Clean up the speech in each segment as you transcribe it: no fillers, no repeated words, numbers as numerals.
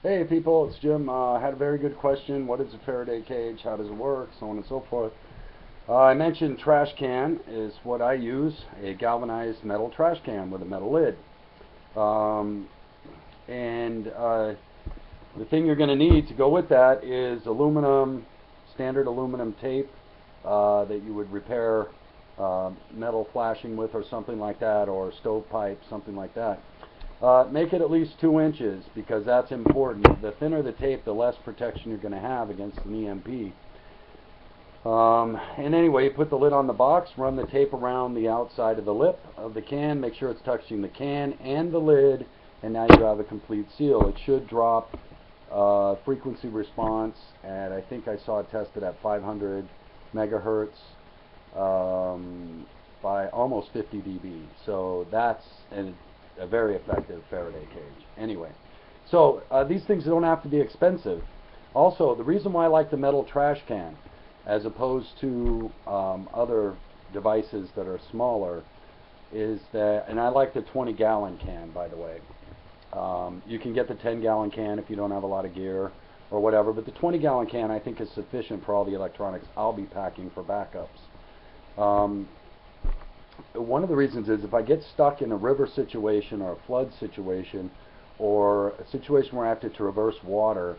Hey people, it's Jim. Had a very good question. What is a Faraday cage? How does it work? So on and so forth. I mentioned trash can is what I use, a galvanized metal trash can with a metal lid. Um, and the thing you're going to need to go with that is aluminum, standard aluminum tape that you would repair metal flashing with or something like that, or stovepipe, something like that. Make it at least 2 inches because that's important. The thinner the tape, the less protection you're going to have against an EMP. And anyway, put the lid on the box, run the tape around the outside of the lip of the can, make sure it's touching the can and the lid, and now you have a complete seal. It should drop frequency response at, I think I saw it tested at 500 megahertz by almost 50 dB. So that's a very effective Faraday cage. Anyway, so these things don't have to be expensive. Also, the reason why I like the metal trash can as opposed to other devices that are smaller is that, and I like the 20-gallon can, by the way. You can get the 10-gallon can if you don't have a lot of gear or whatever, but the 20-gallon can I think is sufficient for all the electronics I'll be packing for backups. One of the reasons is if I get stuck in a river situation or a flood situation or a situation where I have to traverse water,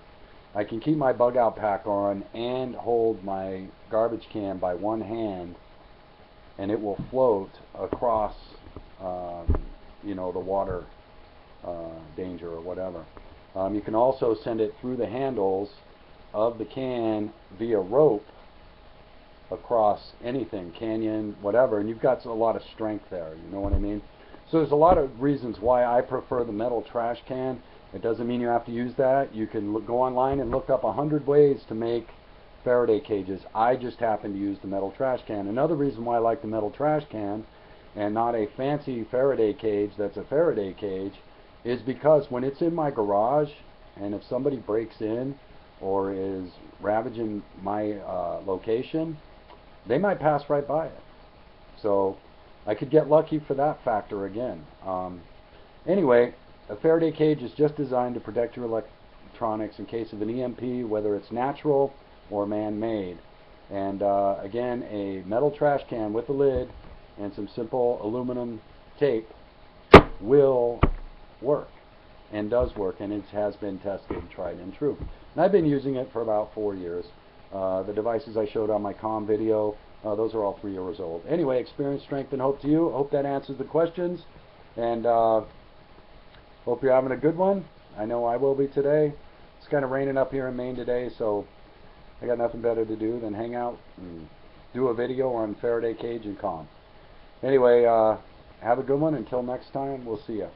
I can keep my bug out pack on and hold my garbage can by one hand, and it will float across the water danger or whatever. You can also send it through the handles of the can via rope across anything, canyon, whatever, and you've got a lot of strength there, you know what I mean? So there's a lot of reasons why I prefer the metal trash can. It doesn't mean you have to use that. You can go online and look up 100 ways to make Faraday cages. I just happen to use the metal trash can. Another reason why I like the metal trash can and not a fancy Faraday cage that's a Faraday cage is because when it's in my garage and if somebody breaks in or is ravaging my location, they might pass right by it. So I could get lucky for that factor again. Anyway, a Faraday cage is just designed to protect your electronics in case of an EMP, whether it's natural or man-made. And again, a metal trash can with a lid and some simple aluminum tape will work and does work, and it has been tested, tried and true. And I've been using it for about 4 years. The devices I showed on my comm video, those are all 3 years old. Anyway, experience, strength, and hope to you. Hope that answers the questions, and hope you're having a good one. I know I will be today. It's kind of raining up here in Maine today, so I got nothing better to do than hang out and do a video on Faraday cage and comm. Anyway, have a good one. Until next time, we'll see ya.